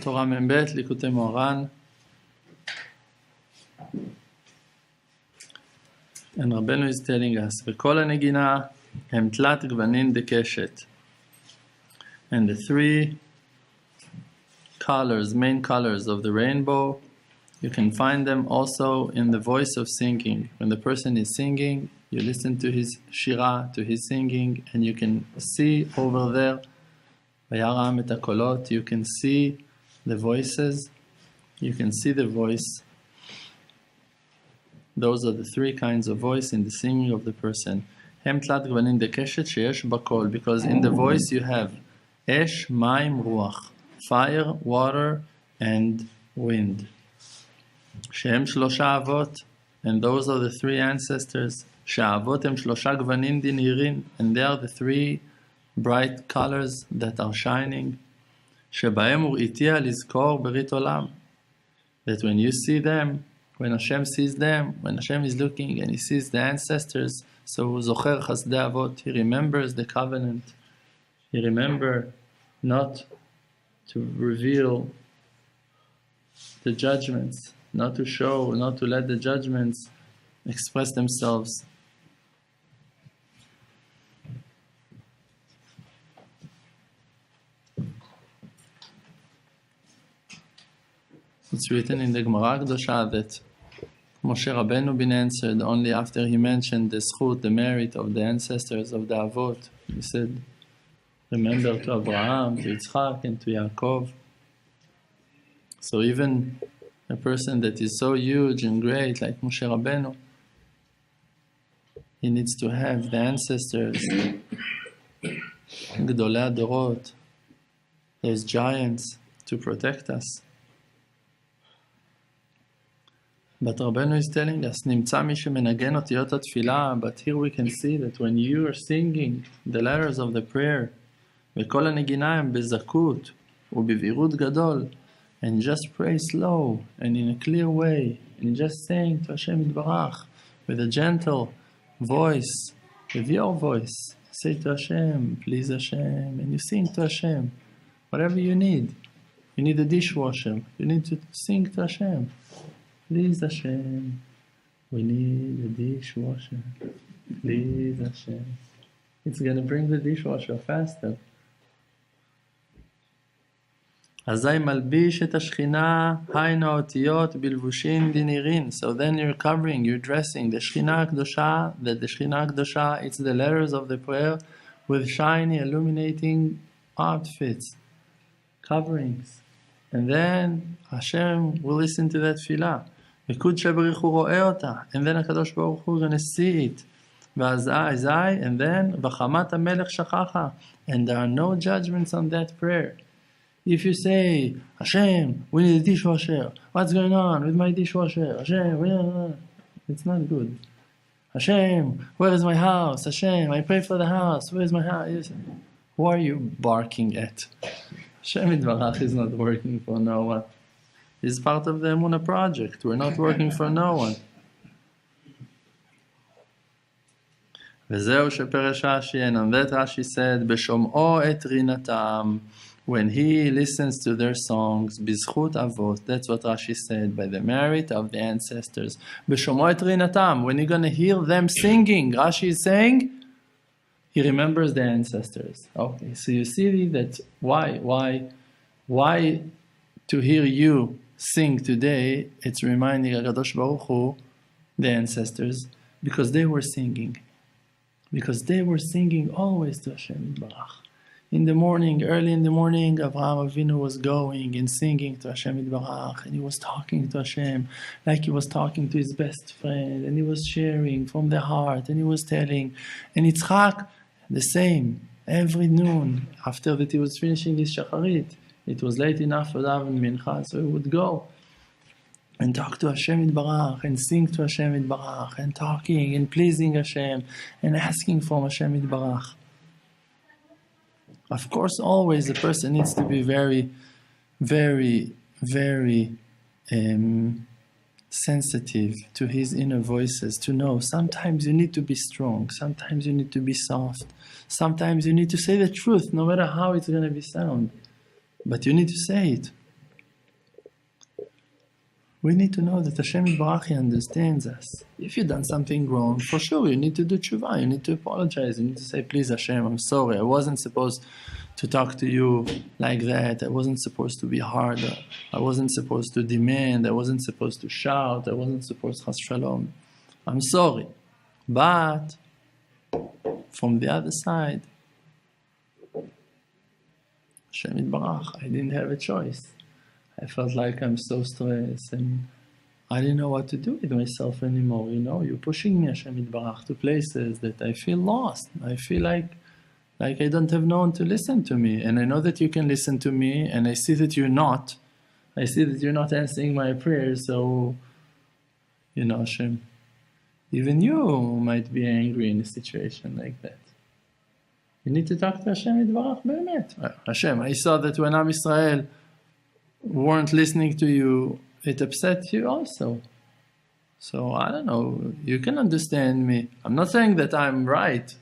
Torah Membet, Likutei Moharan. And Rabbeinu is telling us, וכל הנגינה הם תלת גוונים דקשת. And the three colors, main colors of the rainbow, you can find them also in the voice of singing. When the person is singing, you listen to his shira, to his singing, and you can see over there, וירם את הקולות, you can see the voices, you can see the voice. Those are the three kinds of voice in the singing of the person. הם תלת גוונים דקשת שיש בקול, because in the voice you have אש, מים, רוח, fire, water, and wind. שהם שלושה אבות, and those are the three ancestors. שהאבות הם שלושה גוונים דנהירים, and they are the three bright colors that are shining. שבהם וראיתיה לזכור ברית עולם. That when you see them, when Hashem sees them, when Hashem is looking and he sees the ancestors, so הוא זוכר חסדי אבות, he remembers the covenant. He remembers not to reveal the judgments, not to show, not to let the judgments express themselves. It's written in the Gemara Kedosha that Moshe Rabbeinu been answered only after he mentioned the zchut, the merit of the ancestors of the Avot. He said, remember to Abraham, to Yitzchak, and to Yaakov. So even a person that is so huge and great like Moshe Rabbeinu, he needs to have the ancestors, Gedolei Adorot, those giants to protect us. But Rabbeinu is telling us, נמצא מי שמנגן אותיות התפילה, but here we can see that when you are singing the letters of the prayer, וכל הנגינה הם בזכות ובבהירות גדול, and just pray slow and in a clear way, and just saying to Hashem Yitbarach with a gentle voice, with your voice, say to Hashem, please Hashem, and you sing to Hashem, whatever you need. You need a dishwasher, you need to sing to Hashem. Please Hashem, we need a dishwasher. Please Hashem. It's going to bring the dishwasher faster. אזי מלביש את השכינה, היינו האותיות בלבושים דנהירים. So then you're covering, you're dressing the שכינה הקדושה, the שכינה הקדושה, it's the letters of the prayer with shiny, illuminating outfits, coverings. And then Hashem will listen to that tefillah. וקודש הבריך הוא רואה אותה, and then הקדוש ברוך הוא going to see it. ואזי, and then, וחמת המלך שכחה, and there are no judgments on that prayer. If you say, Hashem, we need a dishwasher, what's going on with my dishwasher? Hashem, it's not good. Hashem, where is my house? Hashem, I pray for the house, where is my house? Who are you barking at? Hashem Yitbarach is not working for no one. He's part of the Emunah project. We're not working for no one. וזהו שפרש רש"י, and that Rashi said, בשומעו את רינתם, when he listens to their songs, בזכות אבות, that's what Rashi said, by the merit of the ancestors. בשומעו את רינתם, when you're going to hear them singing, Rashi is saying, he remembers the ancestors. Okay, so you see that why to hear you sing today, it's reminding HaKadosh Baruch Hu, the ancestors, because they were singing. Because they were singing always to Hashem Yitbarach. In the morning, early in the morning, Avraham Avinu was going and singing to Hashem Yitbarach, and he was talking to Hashem like he was talking to his best friend, and he was sharing from the heart, and he was telling. And Yitzchak, the same, every noon, after that he was finishing his shacharit, it was late enough for daven mincha, so he would go and talk to Hashem Yitbarach, and sing to Hashem Yitbarach, and talking and pleasing Hashem, and asking from Hashem Yitbarach. Of course, always a person needs to be very, very, very sensitive to his inner voices, to know sometimes you need to be strong, sometimes you need to be soft, sometimes you need to say the truth, no matter how it's going to be sound. But you need to say it. We need to know that Hashem Yitbarach understands us. If you've done something wrong, for sure you need to do tshuva, you need to apologize, you need to say, please Hashem, I'm sorry, I wasn't supposed to talk to you like that, I wasn't supposed to be hard, I wasn't supposed to demand, I wasn't supposed to shout, I wasn't supposed to chas shalom. I'm sorry. But, from the other side, Hashem Yitbarach, I didn't have a choice. I felt like I'm so stressed and I didn't know what to do with myself anymore. You're pushing me, Hashem Yitbarach, to places that I feel lost. I feel like I don't have no one to listen to me. And I know that you can listen to me, and I see that you're not. I see that you're not answering my prayers, so, Hashem, even you might be angry in a situation like that. You need to talk to Hashem Yitbarach Be'emet. Hashem, I saw that when Am Yisrael weren't listening to you, it upset you also. So I don't know, you can understand me. I'm not saying that I'm right,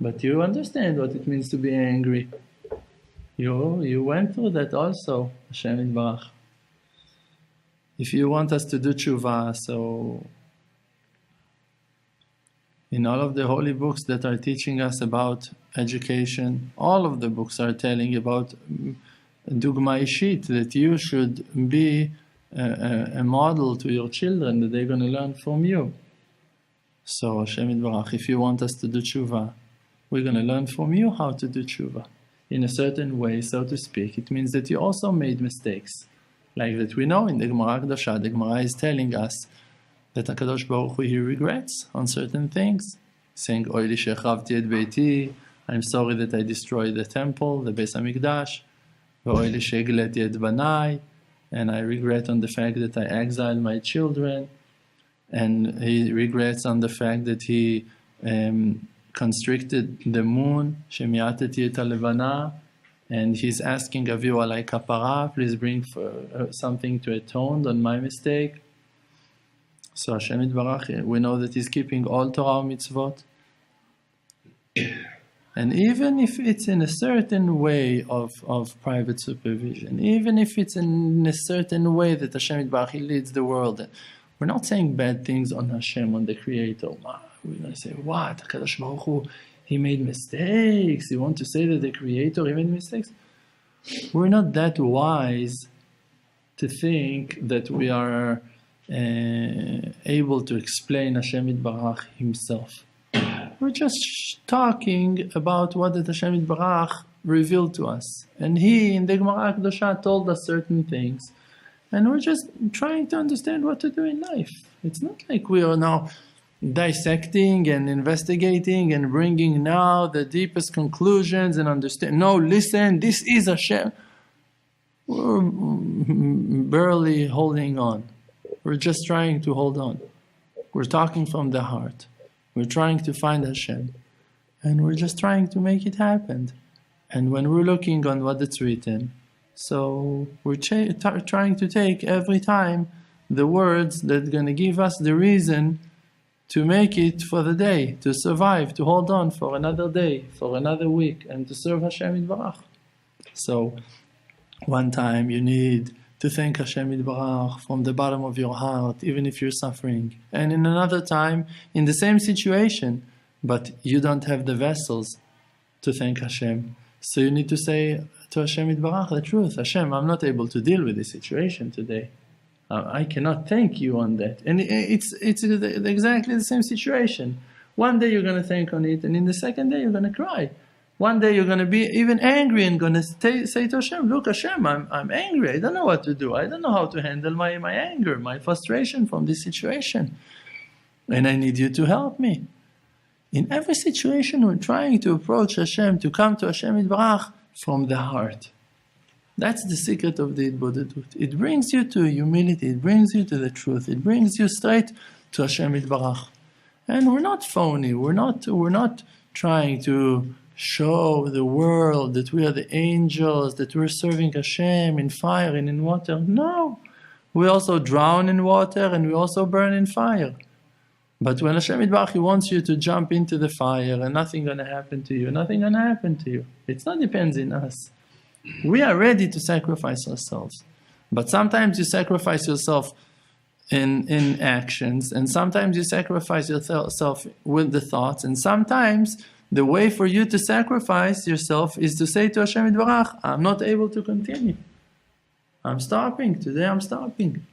but you understand what it means to be angry. You went through that also, Hashem Yitbarach. If you want us to do tshuva, so in all of the holy books that are teaching us about education, all of the books are telling about Dugma Ishit, that you should be a model to your children, that they're going to learn from you. So Hashem Yitbarach, if you want us to do tshuva, we're going to learn from you how to do tshuva in a certain way, so to speak. It means that you also made mistakes. Like that we know in the Gemara Kedosha, the Gemara is telling us that HaKadosh Baruch Hu, He regrets on certain things, saying, Oy li shechavti et beiti, I'm sorry that I destroyed the temple, the Beis HaMikdash, V'oy li shegleti et banai, and I regret on the fact that I exiled my children, and He regrets on the fact that He constricted the moon, shemiateti et halevana, and He's asking Aviu alai kapara, please bring something to atone on my mistake. So Hashem Yitbarach, we know that He's keeping all Torah mitzvot. And even if it's in a certain way of private supervision, even if it's in a certain way that Hashem Yitbarach, He leads the world, we're not saying bad things on Hashem, on the Creator. We're going to say, what? HaKadosh Baruch Hu, He made mistakes. You want to say that the Creator, He made mistakes? We're not that wise to think that we are able to explain Hashem Yitbarach Himself. We're just talking about what the Hashem Yitbarach revealed to us. And He, in the Gemara Kedosha, told us certain things. And we're just trying to understand what to do in life. It's not like we are now dissecting and investigating and bringing now the deepest conclusions and understand. No, listen, this is Hashem. We're barely holding on. We're just trying to hold on. We're talking from the heart. We're trying to find Hashem. And we're just trying to make it happen. And when we're looking on what it's written, so we're trying to take every time the words that are going to give us the reason to make it for the day, to survive, to hold on for another day, for another week, and to serve Hashem Yitbarach. So one time you need to thank Hashem Yitbarach from the bottom of your heart, even if you're suffering. And in another time, in the same situation, but you don't have the vessels to thank Hashem. So you need to say to Hashem Yitbarach the truth. Hashem, I'm not able to deal with this situation today. I cannot thank you on that. And it's exactly the same situation. One day you're going to thank on it, and in the second day you're going to cry. One day you're going to be even angry and going to say to Hashem, look Hashem, I'm angry. I don't know what to do. I don't know how to handle my anger, my frustration from this situation. And I need you to help me. In every situation we're trying to approach Hashem, to come to Hashem Yitbarach from the heart. That's the secret of the Hitbodedut. It brings you to humility, it brings you to the truth, it brings you straight to Hashem Yitbarach. And we're not phony, we're not trying to show the world that we are the angels, that we're serving Hashem in fire and in water. No, we also drown in water and we also burn in fire. But when Hashem Yitbarach, He wants you to jump into the fire and nothing going to happen to you, nothing going to happen to you. It's not depends on us. We are ready to sacrifice ourselves. But sometimes you sacrifice yourself in actions, and sometimes you sacrifice yourself with the thoughts, and sometimes the way for you to sacrifice yourself is to say to Hashem Yitbarach, I'm not able to continue. I'm stopping. Today I'm stopping.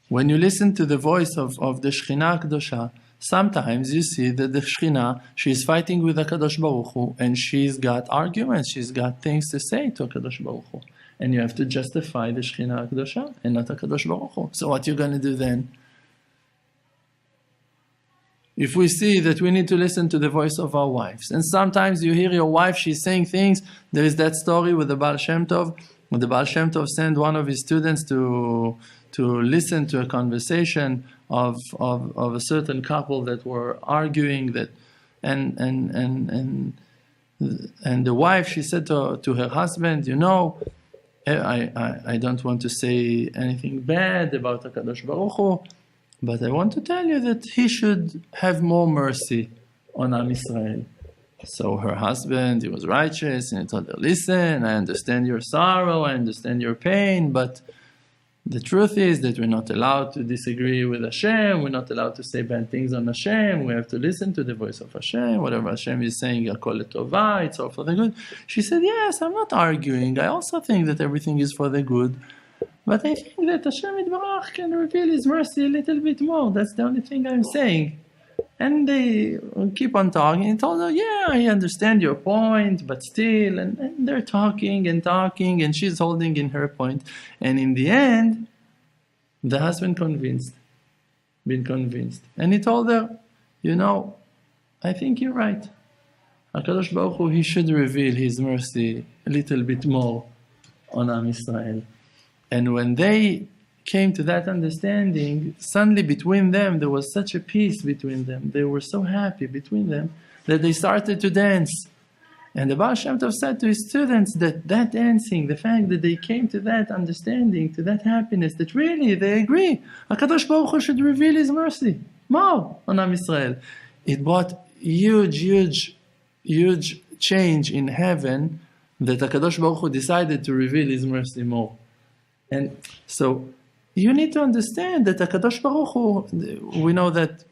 When you listen to the voice of the Shekhinah Kedosha, sometimes you see that the Shekhinah, she's fighting with HaKadosh Baruch Hu, and she's got arguments, she's got things to say to HaKadosh Baruch Hu. And you have to justify the Shekhinah Kedosha and not HaKadosh Baruch Hu. So what you're going to do then? If we see that we need to listen to the voice of our wives, and sometimes you hear your wife, she's saying things, there is that story with the Baal Shem Tov, when the Baal Shem Tov sent one of his students to listen to a conversation of a certain couple that were arguing, that and the wife, she said to her husband, you know, I don't want to say anything bad about HaKadosh Baruch Hu, but I want to tell you that he should have more mercy on Am Yisrael. So her husband, he was righteous, and he told her, listen, I understand your sorrow, I understand your pain, but the truth is that we're not allowed to disagree with Hashem, we're not allowed to say bad things on Hashem, we have to listen to the voice of Hashem, whatever Hashem is saying, Yakol Tova, it's all for the good. She said, yes, I'm not arguing, I also think that everything is for the good, but I think that Hashem Yitbarach can reveal His mercy a little bit more, that's the only thing I'm saying. And they keep on talking. He told her, yeah, I understand your point, but still, and they're talking, and she's holding in her point. And in the end, the husband been convinced. And he told her, you know, I think you're right. HaKadosh Baruch Hu, He should reveal His mercy a little bit more on Am Yisrael. And when they came to that understanding, suddenly between them, there was such a peace between them. They were so happy between them that they started to dance. And the Baal Shem Tov said to his students that dancing, the fact that they came to that understanding, to that happiness, that really they agree, HaKadosh Baruch Hu should reveal His mercy more on Am Yisrael. It brought huge change in heaven that HaKadosh Baruch Hu decided to reveal His mercy more. And so, you need to understand that HaKadosh Baruch Hu, we know that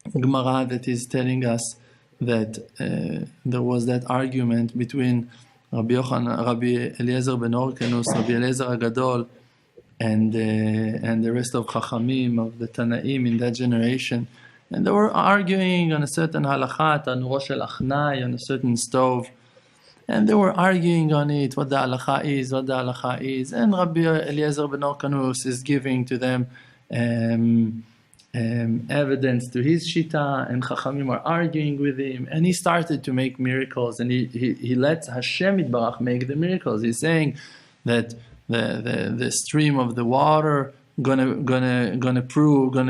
Gemara that is telling us that there was that argument between Rabbi Eliezer ben Orkanus, Rabbi Eliezer HaGadol, and the rest of Chachamim, of the Tanaim in that generation. And they were arguing on a certain halakha, on Rosh al-Achnai, on a certain stove. And they were arguing on it, what the halakha is, and Rabbi Eliezer ben Orkanus is giving to them evidence to his shita, and Chachamim are arguing with him, and he started to make miracles, and he lets Hashem Yitbarach make the miracles. He's saying that the stream of the water gonna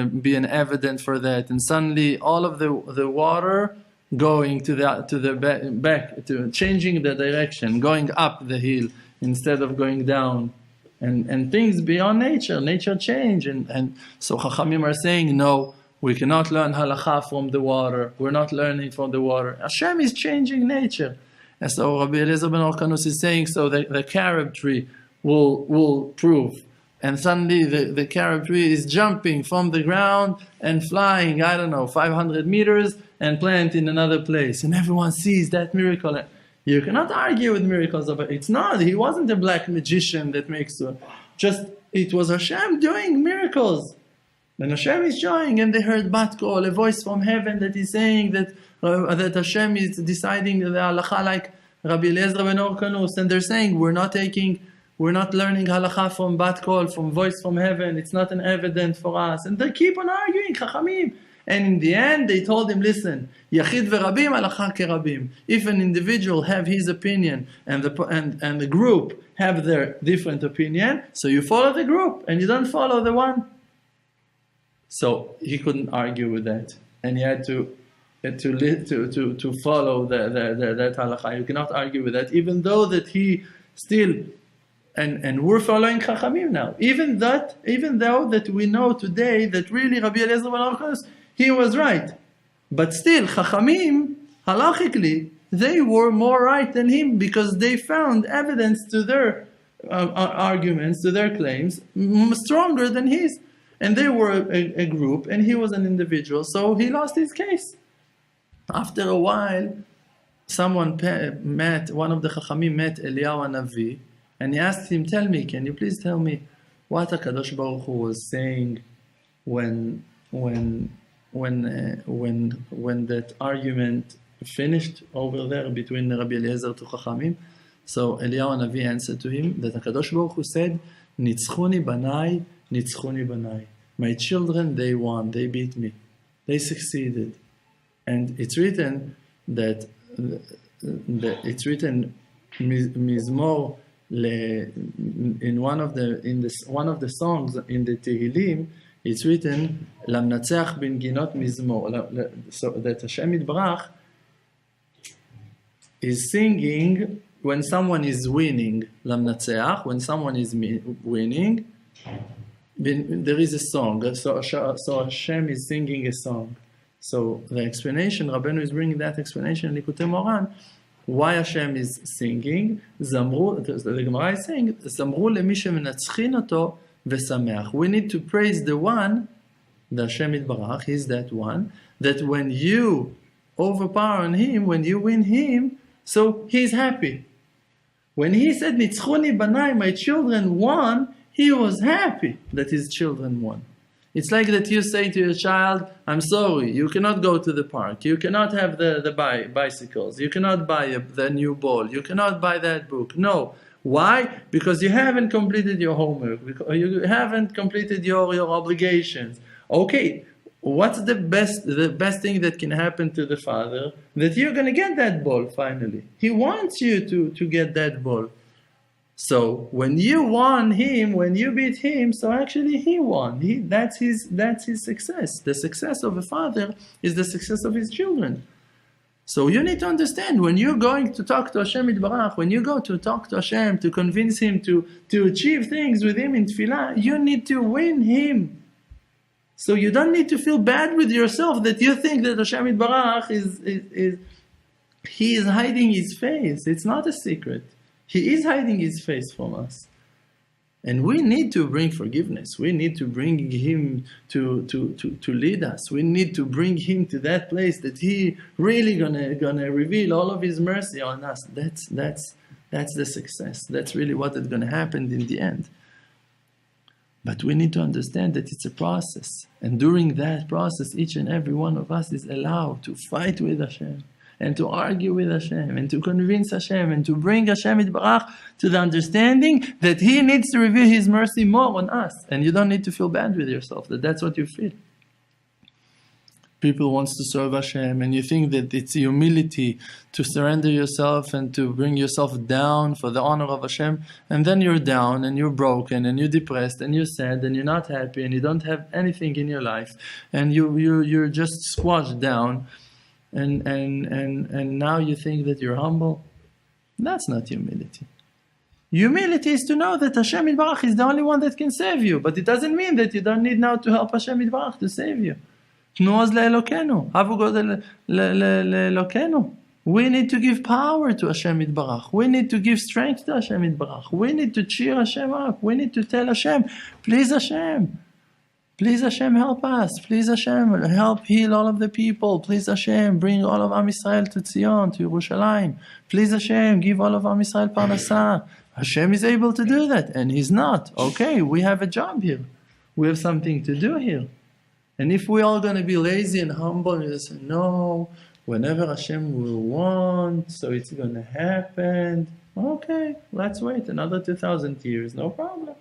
be an evidence for that, and suddenly all of the water going to the back, to changing the direction, going up the hill instead of going down, and things beyond nature change, and so Chachamim are saying, no, we cannot learn halakha from the water, we're not learning from the water, Hashem is changing nature. And so Rabbi Eliezer ben Orkanus is saying, so the carob tree will prove. And suddenly the carob tree is jumping from the ground and flying, 500 meters, and plant in another place. And everyone sees that miracle. You cannot argue with miracles of it. It's not. He wasn't a black magician that makes it was Hashem doing miracles. And Hashem is showing, and they heard bat kol, a voice from heaven that is saying that Hashem is deciding the halakha like Rabbi Eliezer ben Orkanus. And they're saying, we're not learning halakha from bat kol, from voice from heaven. It's not an evidence for us. And they keep on arguing, Chachamim. And in the end, they told him, listen, Yachid ve'Rabim halakha ke'Rabim. If an individual have his opinion and the group have their different opinion, so you follow the group and you don't follow the one. So he couldn't argue with that, and he had to follow that halakha. You cannot argue with that, even though that he still. And we're following Chachamim now. Even though that we know today that really Rabbi Eliezer ben Orkanus, he was right. But still, Chachamim, halachically, they were more right than him because they found evidence to their arguments, to their claims, stronger than his. And they were a group, and he was an individual, so he lost his case. After a while, someone met, one of the Chachamim met Eliyahu Hanavi, and he asked him, tell me, can you please tell me what HaKadosh Baruch Hu was saying when that argument finished over there between Rabbi Eliezer to Chachamim? So Eliyahu Hanavi answered to him that HaKadosh Baruch Hu said, Nitzchuni banai, nitzchuni banai. My children, they won, they beat me. They succeeded. And it's written that Mizmor in one of the songs in the Tehillim, it's written Lamnatzeach bin ginot Mizmor, so that Hashem Yitbarach is singing when someone is winning. Lamnatzeach, when someone is winning, there is a song. So Hashem is singing a song. So the explanation, Rabbeinu is bringing that explanation in Likutei Moran, why Hashem is singing. Zamru, the Gemara is saying, Zamru lemi shemenatzchin oto v'sameach. We need to praise the one, the Hashem Yitbarach, He's that one, that when you overpower on Him, when you win Him, so He's happy. When He said, Nitzchuni banai, my children won, He was happy that His children won. It's like that you say to your child, I'm sorry, you cannot go to the park, you cannot have the bicycles, you cannot buy the new ball, you cannot buy that book. No. Why? Because you haven't completed your homework, because you haven't completed your obligations. Okay, what's the best thing that can happen to the father? That you're going to get that ball finally. He wants you to get that ball. So when you won him, when you beat him, so actually he won. That's his success. The success of a father is the success of his children. So you need to understand, when you're going to talk to Hashem Yitbarach, when you go to talk to Hashem, to convince Him to achieve things with Him in Tefillah, you need to win Him. So you don't need to feel bad with yourself that you think that Hashem Yitbarach He is hiding His face. It's not a secret. He is hiding His face from us. And we need to bring forgiveness. We need to bring Him to lead us. We need to bring Him to that place that He really gonna reveal all of His mercy on us. That's the success. That's really what is gonna happen in the end. But we need to understand that it's a process. And during that process, each and every one of us is allowed to fight with Hashem, and to argue with Hashem, and to convince Hashem, and to bring Hashem Yitbarach to the understanding that He needs to reveal His mercy more on us. And you don't need to feel bad with yourself, that that's what you feel. People want to serve Hashem, and you think that it's humility to surrender yourself and to bring yourself down for the honor of Hashem, and then you're down, and you're broken, and you're depressed, and you're sad, and you're not happy, and you don't have anything in your life, and you're just squashed down. And now you think that you're humble. That's not humility. Humility is to know that Hashem Yitbarach is the only one that can save you. But it doesn't mean that you don't need now to help Hashem Yitbarach to save you. We need to give power to Hashem Yitbarach. We need to give strength to Hashem Yitbarach. We need to cheer Hashem up. We need to tell Hashem, please Hashem. Please Hashem, help us. Please Hashem, help heal all of the people. Please Hashem, bring all of Am Yisrael to Zion, to Yerushalayim. Please Hashem, give all of Am Yisrael parnasah. Hashem is able to do that, and He's not. Okay, we have a job here. We have something to do here. And if we're all going to be lazy and humble and just say, no, whenever Hashem will want, so it's going to happen. Okay, let's wait another 2,000 years, no problem.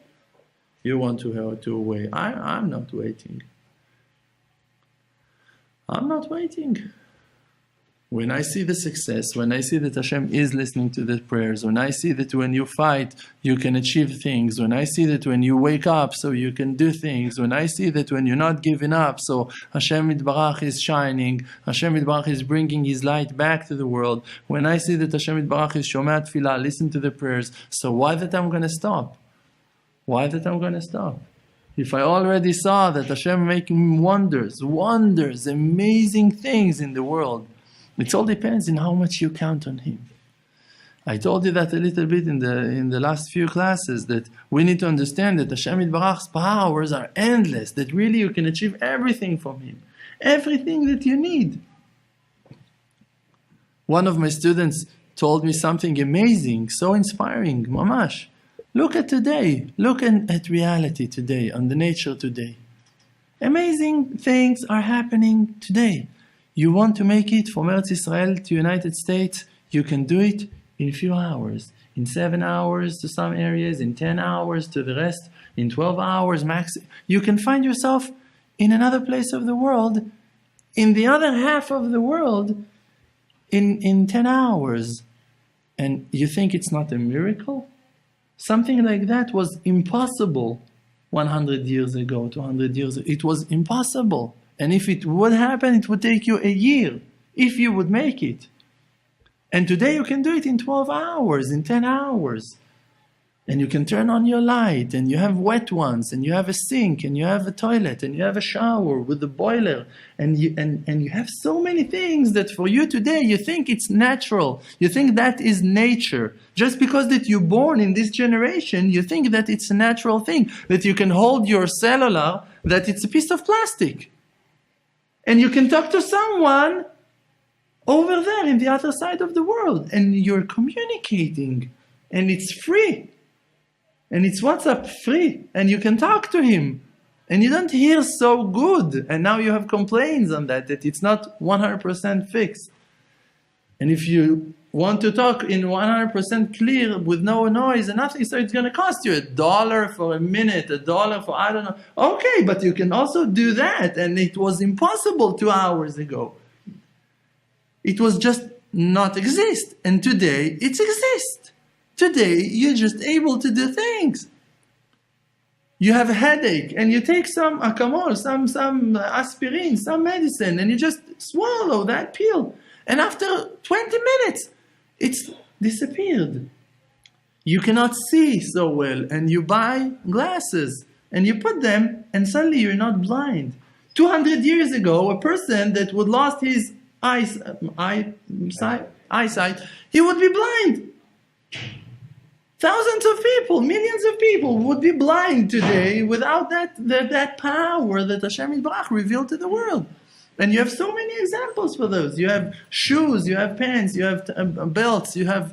You want to wait. I'm not waiting. I'm not waiting. When I see the success, when I see that Hashem is listening to the prayers, when I see that when you fight, you can achieve things, when I see that when you wake up, so you can do things, when I see that when you're not giving up, so Hashem Yitbarach is shining, Hashem Yitbarach is bringing His light back to the world, when I see that Hashem Yitbarach is shomea tefillah, listen to the prayers, so why that I'm going to stop? Why that I'm going to stop? If I already saw that Hashem making wonders, amazing things in the world, it all depends on how much you count on Him. I told you that a little bit in the last few classes, that we need to understand that Hashem Yitbarach's powers are endless, that really you can achieve everything from Him, everything that you need. One of my students told me something amazing, so inspiring, mamash. Look at today, look at reality today, on the nature today. Amazing things are happening today. You want to make it from Eretz Israel to United States, you can do it in a few hours, in 7 hours to some areas, in 10 hours to the rest, in 12 hours max. You can find yourself in another place of the world, in the other half of the world, in 10 hours. And you think it's not a miracle? Something like that was impossible 100 years ago, 200 years ago. It was impossible. And if it would happen, it would take you a year, if you would make it. And today you can do it in 12 hours, in 10 hours. And you can turn on your light, and you have wet ones, and you have a sink, and you have a toilet, and you have a shower with a boiler, and you have so many things that for you today, you think it's natural. You think that is nature. Just because that you're born in this generation, you think that it's a natural thing, that you can hold your cellular, that it's a piece of plastic. And you can talk to someone over there in the other side of the world, and you're communicating, and it's free, and it's WhatsApp free, and you can talk to him, and you don't hear so good, and now you have complaints on that it's not 100% fixed. And if you want to talk in 100% clear with no noise and nothing, so it's going to cost you $1 for a minute, $1 for I don't know. Okay, but you can also do that, and it was impossible 2 hours ago. It was just not exist. And today, it exists. Today, you're just able to do things. You have a headache, and you take some acamol, some aspirin, some medicine, and you just swallow that pill. And after 20 minutes, it's disappeared. You cannot see so well, and you buy glasses, and you put them, and suddenly you're not blind. 200 years ago, a person that would lost his eyesight, he would be blind. Thousands of people, millions of people would be blind today without that power that Hashem Yitbarach revealed to the world. And you have so many examples for those. You have shoes, you have pants, you have belts, you have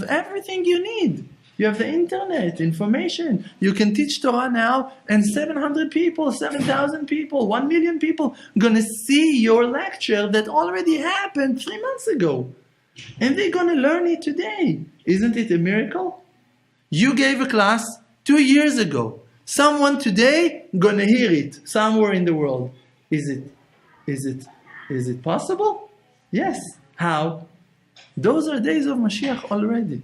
everything you need. You have the internet, information. You can teach Torah now, and 700 people, 7,000 people, 1 million people going to see your lecture that already happened 3 months ago. And they're going to learn it today. Isn't it a miracle? You gave a class 2 years ago. Someone today going to hear it somewhere in the world. Is it possible? Yes. How? Those are days of Mashiach already.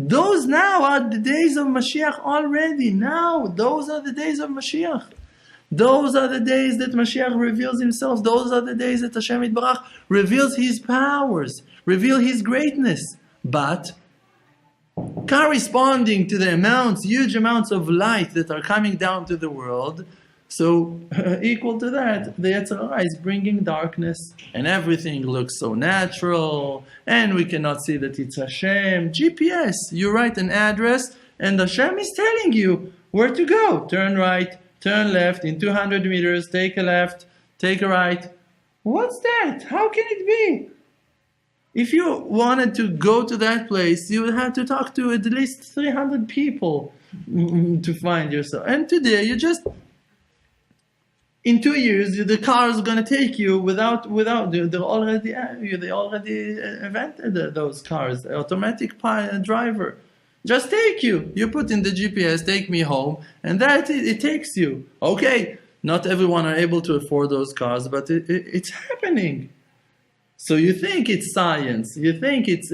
Those now are the days of Mashiach already. Now, those are the days of Mashiach. Those are the days that Mashiach reveals himself. Those are the days that Hashem Yitbarach reveals his powers, reveal his greatness. But corresponding to the huge amounts of light that are coming down to the world, so equal to that, the Yetzer Hara is bringing darkness, and everything looks so natural, and we cannot see that it's Hashem. GPS, you write an address, and Hashem is telling you where to go. Turn right, turn left, in 200 meters, take a left, take a right. What's that? How can it be? If you wanted to go to that place, you would have to talk to at least 300 people to find yourself. And today, you just... In 2 years, the car is going to take you without. They already invented those cars. Automatic driver, just take you. You put in the GPS, take me home, and that it takes you. Okay, not everyone are able to afford those cars, but it's happening. So you think it's science, you think it's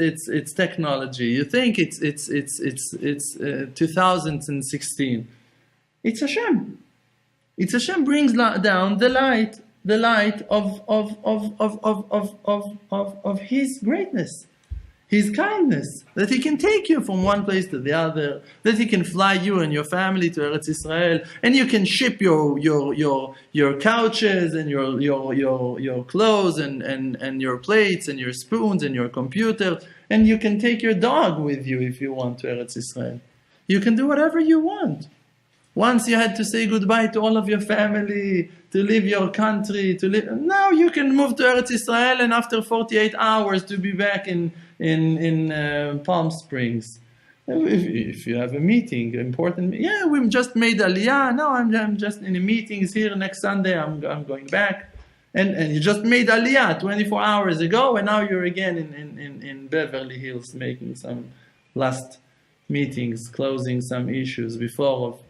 technology, you think it's 2016. It's Hashem. It's Hashem brings down the light of His greatness. His kindness, that He can take you from one place to the other, that He can fly you and your family to Eretz Israel, and you can ship your couches and your clothes and your plates and your spoons and your computer, and you can take your dog with you if you want to Eretz Israel. You can do whatever you want. Once you had to say goodbye to all of your family, to leave your country, now you can move to Eretz Israel, and after 48 hours to be back in Palm Springs. If you have a meeting, important, we just made Aliyah. No, I'm just in the meetings here. Next Sunday I'm going back, and you just made Aliyah 24 hours ago, and now you're again in Beverly Hills making some last meetings, closing some issues before of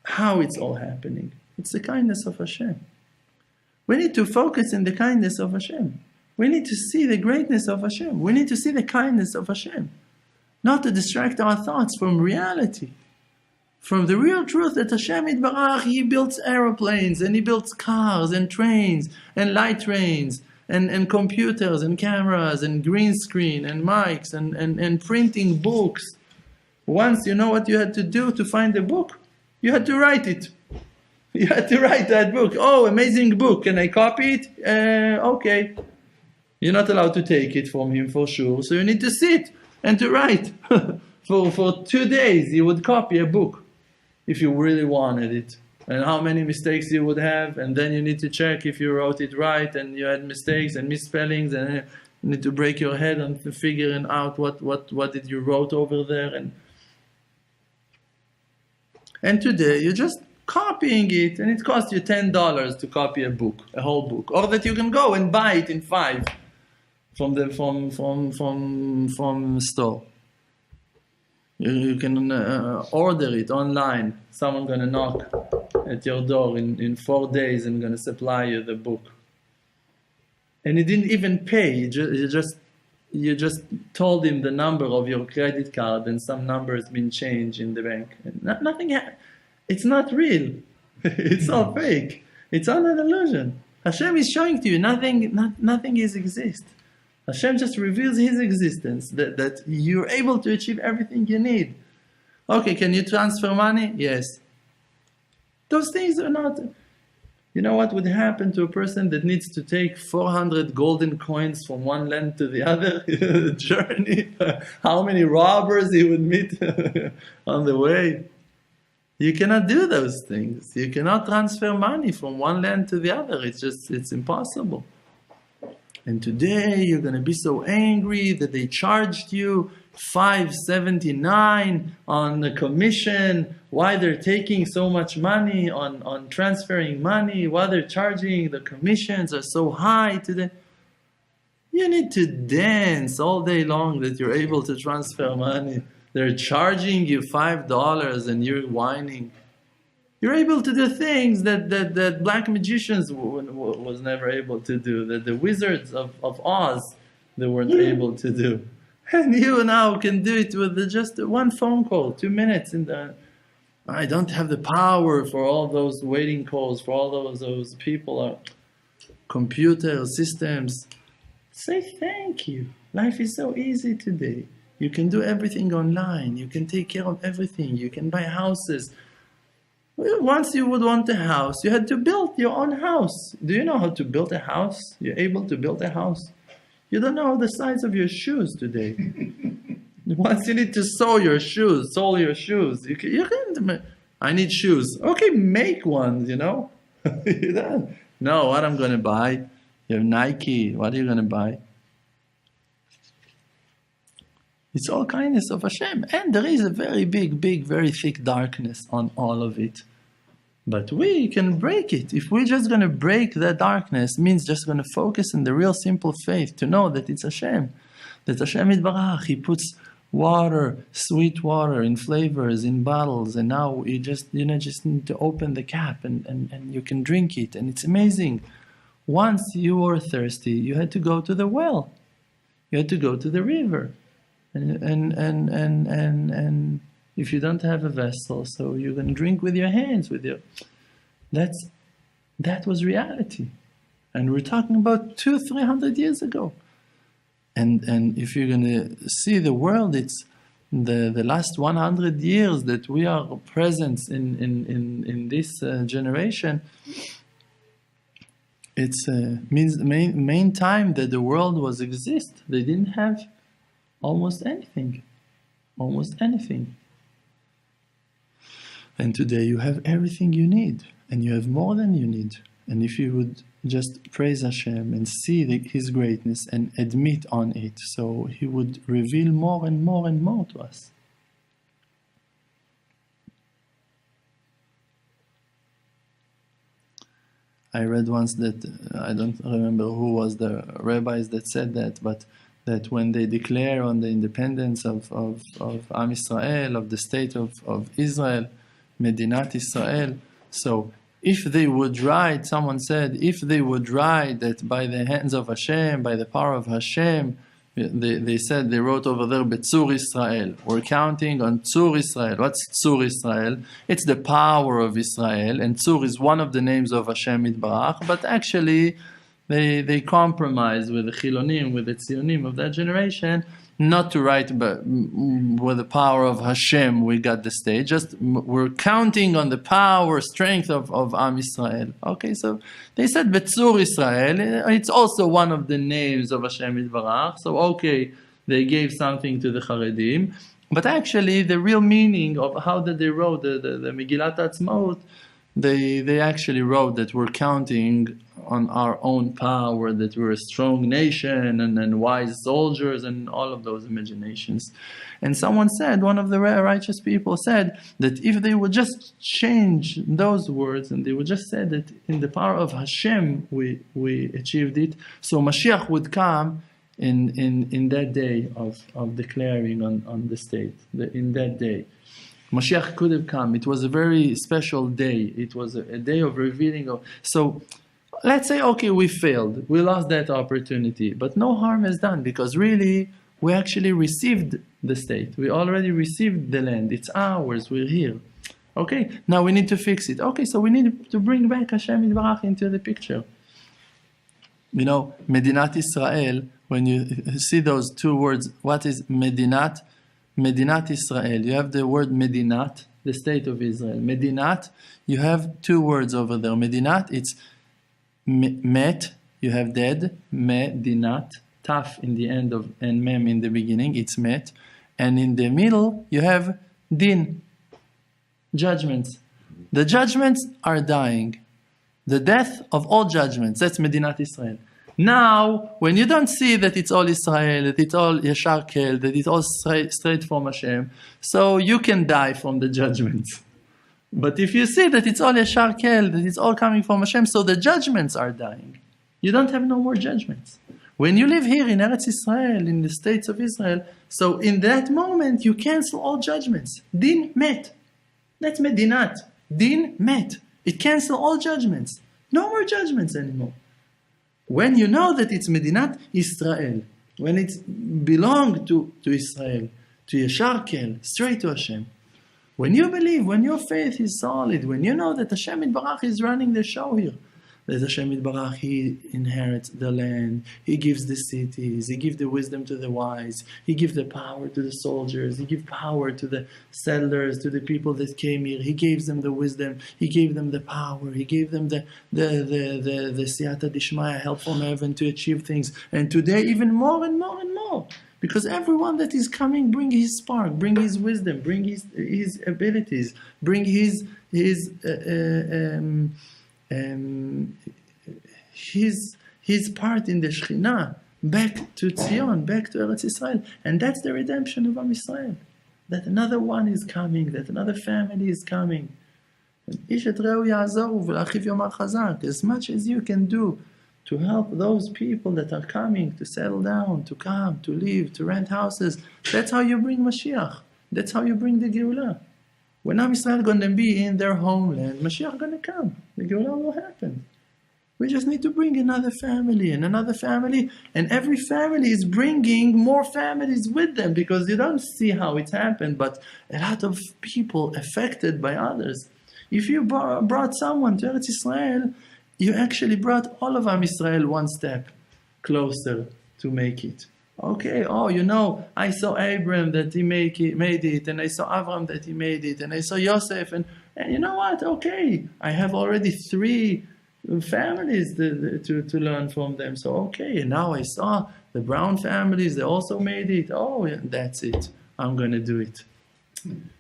how it's all happening. It's the kindness of Hashem. We need to focus in the kindness of Hashem. We need to see the greatness of Hashem. We need to see the kindness of Hashem. Not to distract our thoughts from reality. From the real truth that Hashem Yitbarach, He builds aeroplanes, and He builds cars, and trains, and light trains, and computers, and cameras, and green screen, and mics, and printing books. Once you know what you had to do to find a book, you had to write it. You had to write that book. Oh, amazing book. Can I copy it? Okay. You're not allowed to take it from him for sure. So you need to sit and to write. For 2 days, you would copy a book if you really wanted it. And how many mistakes you would have. And then you need to check if you wrote it right and you had mistakes and misspellings. And you need to break your head on figuring out what did you wrote over there. And today, you're just copying it, and it costs you $10 to copy a book, a whole book, or that you can go and buy it in 5 from the store. You can order it online. Someone's gonna knock at your door in 4 days and gonna supply you the book. And you didn't even pay. You just told him the number of your credit card, and some number has been changed in the bank. Nothing. It's not real. It's all fake. It's all an illusion. Hashem is showing to you nothing exists. Hashem just reveals His existence, that you're able to achieve everything you need. Okay, can you transfer money? Yes. Those things are not... You know what would happen to a person that needs to take 400 golden coins from one land to the other journey? How many robbers he would meet on the way? You cannot do those things. You cannot transfer money from one land to the other. It's impossible. And today you're going to be so angry that they charged you $5.79 on the commission. Why they're taking so much money on transferring money? Why they're charging? The commissions are so high today. You need to dance all day long that you're able to transfer money. They're charging you $5 and you're whining. You're able to do things that black magicians was never able to do, that the wizards of Oz, they weren't able to do. And you now can do it with just one phone call, 2 minutes. I don't have the power for all those waiting calls, for all those people, computer systems. Say thank you. Life is so easy today. You can do everything online. You can take care of everything. You can buy houses. Once you would want a house, you had to build your own house. Do you know how to build a house? You're able to build a house. You don't know the size of your shoes today. Once you need to sole your shoes. You can, I need shoes. Okay, make one, you know. You don't. No, what I'm going to buy? You have Nike. What are you going to buy? It's all kindness of Hashem. And there is a very big, very thick darkness on all of it. But we can break it. If we're just going to break that darkness, means just going to focus on the real simple faith, to know that it's Hashem. That Hashem Yitbarach, He puts water, sweet water in flavors, in bottles, and now you just need to open the cap and you can drink it. And it's amazing. Once you were thirsty, you had to go to the well. You had to go to the river. And if you don't have a vessel, so you're going to drink with your hands, that was reality. And we're talking about 200-300 years ago. And if you're going to see the world, it's the last 100 years that we are present in this generation. It's means main time that the world was exist. They didn't have almost anything. And today you have everything you need, and you have more than you need. And if you would just praise Hashem and see His greatness and admit on it, so He would reveal more and more and more to us. I read once that, I don't remember who was the rabbis that said that, but that when they declare on the independence of Am Israel, of the state of Israel, Medinat Israel, so if they would write, someone said, if they would write that by the hands of Hashem, by the power of Hashem, they said, they wrote over there, Betzur Israel. We're counting on Tzur Israel. What's Tzur Israel? It's the power of Israel, and Tzur is one of the names of Hashem Yitbarach, but actually they compromise with the Chilonim, with the Tzionim of that generation, not to write, but with the power of Hashem we got the stage. Just we're counting on the power, strength of Am Israel. Okay, so they said Betzur Israel. It's also one of the names of Hashem Yitbarach. So okay, they gave something to the Charedim, but actually the real meaning of how that they wrote the Megillat Atzmaut, they actually wrote that we're counting on our own power, that we're a strong nation and wise soldiers and all of those imaginations. And someone said, one of the righteous people said, that if they would just change those words and they would just say that in the power of Hashem we achieved it, so Mashiach would come in that day of declaring on the state, in that day. Mashiach could have come. It was a very special day. It was a day of revealing. So let's say, okay, we failed. We lost that opportunity. But no harm is done, because really, we actually received the state. We already received the land. It's ours. We're here. Okay, now we need to fix it. Okay, so we need to bring back Hashem Yitbarach into the picture. You know, Medinat Israel, when you see those two words, what is Medinat? Medinat Israel. You have the word Medinat, the state of Israel. Medinat, you have two words over there. Medinat, it's met, you have dead. Medinat, taf in the end of and mem in the beginning, it's met. And in the middle, you have din, judgments. The judgments are dying. The death of all judgments. That's Medinat Israel. Now, when you don't see that it's all Israel, that it's all Yashar Kel, that it's all straight from Hashem, so you can die from the judgments. But if you see that it's all Yashar Kel, that it's all coming from Hashem, so the judgments are dying. You don't have no more judgments. When you live here in Eretz Israel, in the states of Israel, so in that moment you cancel all judgments. Din met. That's Medinat. Din met. It cancels all judgments. No more judgments anymore. When you know that it's Medinat Israel, when it belongs to Israel, to Yashar Kel, straight to Hashem, when you believe, when your faith is solid, when you know that Hashem Yitbarach is running the show here, that Hashem Yitbarach, He inherits the land, He gives the cities, He gives the wisdom to the wise, He gives the power to the soldiers, He gives power to the settlers, to the people that came here, He gave them the wisdom, He gave them the power, He gave them the siyata dishmaya, help from heaven to achieve things, and today even more and more and more. Because everyone that is coming, bring his spark, bring his wisdom, bring his abilities, bring his part in the Shekhinah back to Zion, back to Eretz Israel. And that's the redemption of Am Israel. That another one is coming, that another family is coming. As much as you can do to help those people that are coming to settle down, to come, to live, to rent houses. That's how you bring Mashiach. That's how you bring the Geulah. When Am Israel is going to be in their homeland, Mashiach is going to come. The Geulah will happen. We just need to bring another family and another family, and every family is bringing more families with them, because you don't see how it happened, but a lot of people affected by others. If you brought someone to Eretz Israel, you actually brought all of Am Israel one step closer to make it. Okay, oh, you know, I saw Abraham that he made it, and I saw Avram that he made it, and I saw Yosef, and you know what? Okay, I have already 3 families to learn from them. So okay, and now I saw the Brown families; they also made it. Oh, yeah, that's it. I'm gonna do it.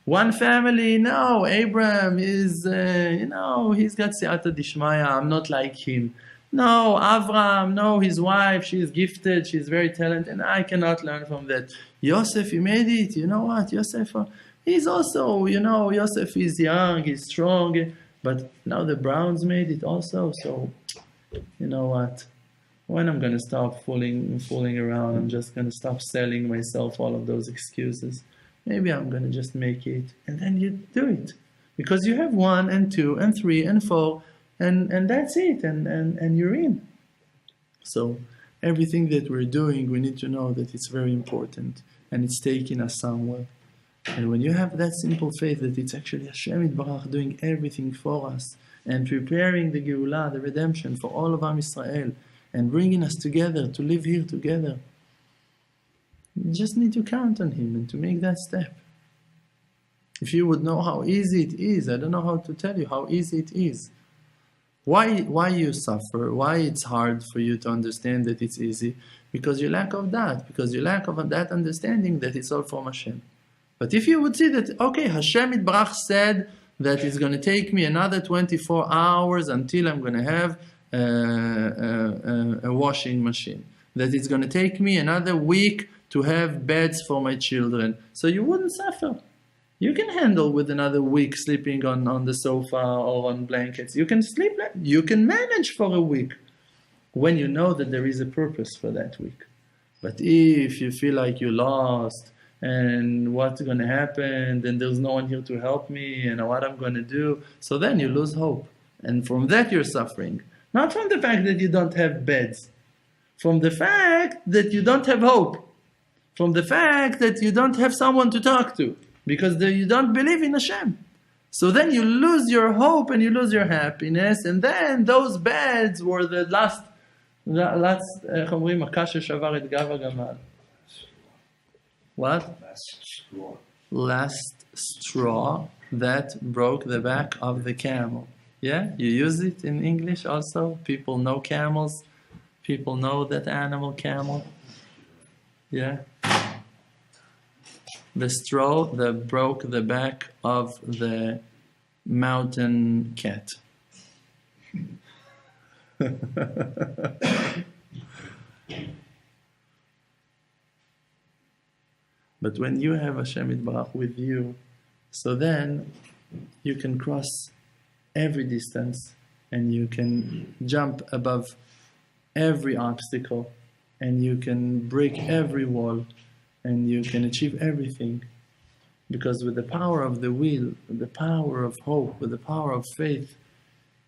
One family, no, Abraham is, he's got siyata dishmaya. I'm not like him. No, Avram, no, his wife, she is gifted, she's very talented, and I cannot learn from that. Yosef, he made it. You know what? Yosef, he's also, Yosef is young, he's strong, but now the Browns made it also. So, you know what? When I'm going to stop fooling around, I'm just going to stop selling myself all of those excuses. Maybe I'm going to just make it, and then you do it. Because you have 1 and 2 and 3 and 4, and that's it, and you're in. So everything that we're doing, we need to know that it's very important, and it's taking us somewhere. And when you have that simple faith that it's actually Hashem Yitbarach doing everything for us, and preparing the Geulah, the redemption for all of Am Yisrael, and bringing us together to live here together, you just need to count on Him and to make that step. If you would know how easy it is, I don't know how to tell you how easy it is. Why you suffer? Why it's hard for you to understand that it's easy? Because you lack of that. Because you lack of that understanding that it's all from Hashem. But if you would see that, okay, Hashem Yitbarach said that it's going to take me another 24 hours until I'm going to have a washing machine. That it's going to take me another week to have beds for my children. So you wouldn't suffer. You can handle with another week sleeping on the sofa or on blankets. You can sleep, you can manage for a week when you know that there is a purpose for that week. But if you feel like you're lost and what's going to happen, then there's no one here to help me and what I'm going to do, so then you lose hope. And from that you're suffering. Not from the fact that you don't have beds. From the fact that you don't have hope. From the fact that you don't have someone to talk to. Because you don't believe in Hashem. So then you lose your hope and you lose your happiness, and then those beds were the last what? Last straw that broke the back of the camel. Yeah, you use it in English also. People know camels. People know that animal, camel. Yeah. The straw that broke the back of the mountain cat. But when you have Hashem Yitbarach with you, so then you can cross every distance and you can jump above every obstacle and you can break every wall and you can achieve everything. Because with the power of the will, with the power of hope, with the power of faith,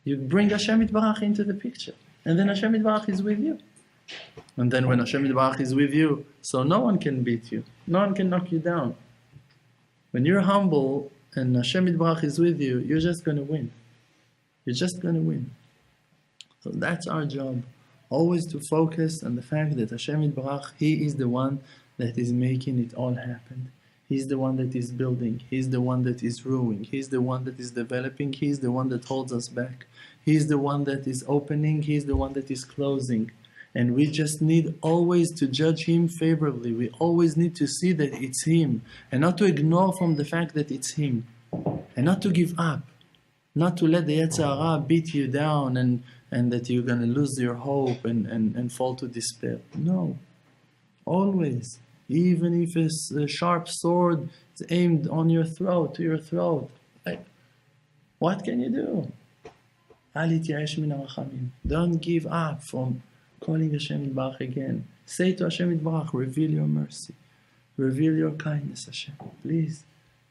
you bring Hashem Yitbarach into the picture. And then Hashem Yitbarach is with you. And then when Hashem Yitbarach is with you, so no one can beat you. No one can knock you down. When you're humble and Hashem Yitbarach is with you, you're just going to win. You're just going to win. So that's our job. Always to focus on the fact that Hashem Yitbarach, He is the one that is making it all happen. He's the one that is building. He's the one that is ruling. He's the one that is developing. He's the one that holds us back. He's the one that is opening. He's the one that is closing. And we just need always to judge Him favorably. We always need to see that it's Him. And not to ignore from the fact that it's Him. And not to give up. Not to let the Yetzer Hara beat you down and that you're going to lose your hope and fall to despair. No. Always. Even if a sharp sword is aimed on your throat, to your throat. What can you do? Don't give up from calling Hashem Yitbarach again. Say to Hashem Yitbarach, reveal your mercy. Reveal your kindness, Hashem. Please,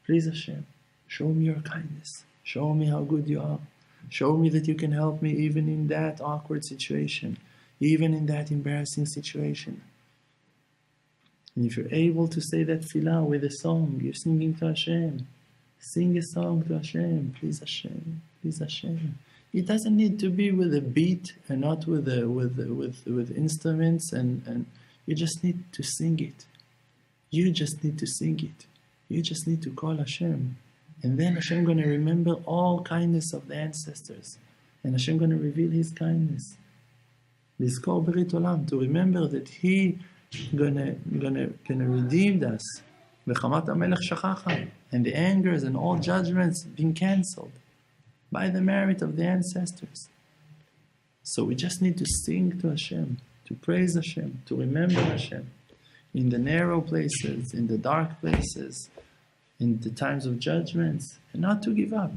please Hashem, show me your kindness. Show me how good you are. Show me that you can help me even in that awkward situation. Even in that embarrassing situation. And if you're able to say that tefillah with a song, you're singing to Hashem. Sing a song to Hashem. Please Hashem. Please Hashem. It doesn't need to be with a beat and not with instruments. And You just need to sing it. You just need to sing it. You just need to call Hashem. And then Hashem going to remember all kindness of the ancestors. And Hashem going to reveal His kindness. Lizkor berit olam, to remember that He gonna redeem us. V'chamat hamelech shachacha. And the angers and all judgments being cancelled by the merit of the ancestors. So we just need to sing to Hashem, to praise Hashem, to remember Hashem. In the narrow places, in the dark places, in the times of judgments, and not to give up.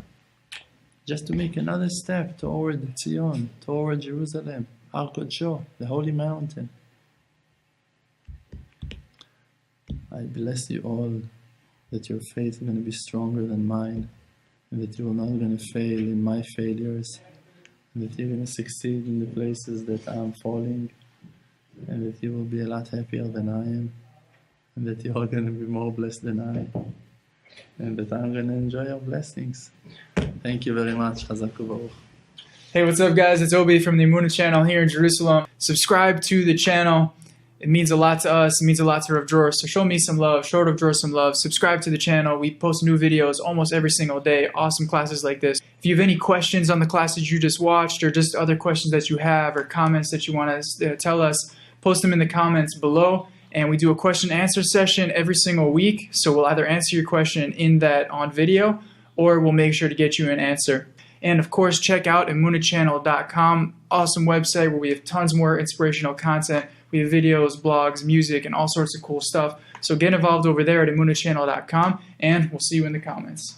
Just to make another step toward Zion, toward Jerusalem, Har Kodsho, the holy mountain. I bless you all that your faith is going to be stronger than mine, and that you are not going to fail in my failures, and that you're going to succeed in the places that I'm falling, and that you will be a lot happier than I am, and that you're going to be more blessed than I, and that I'm going to enjoy your blessings. Thank you very much. Chazak u'baruch. Hey, what's up, guys? It's Obi from the Emunah channel here in Jerusalem. Subscribe to the channel. It means a lot to us. It means a lot to Rav Dror. So show me some love. Show Rav Dror some love. Subscribe to the channel. We post new videos almost every single day. Awesome classes like this. If you have any questions on the classes you just watched, or just other questions that you have, or comments that you want to tell us, post them in the comments below. And we do a question and answer session every single week. So we'll either answer your question in that on video, or we'll make sure to get you an answer. And of course, check out emunahchannel.com. Awesome website where we have tons more inspirational content. We have videos, blogs, music, and all sorts of cool stuff. So get involved over there at emunahchannel.com, and we'll see you in the comments.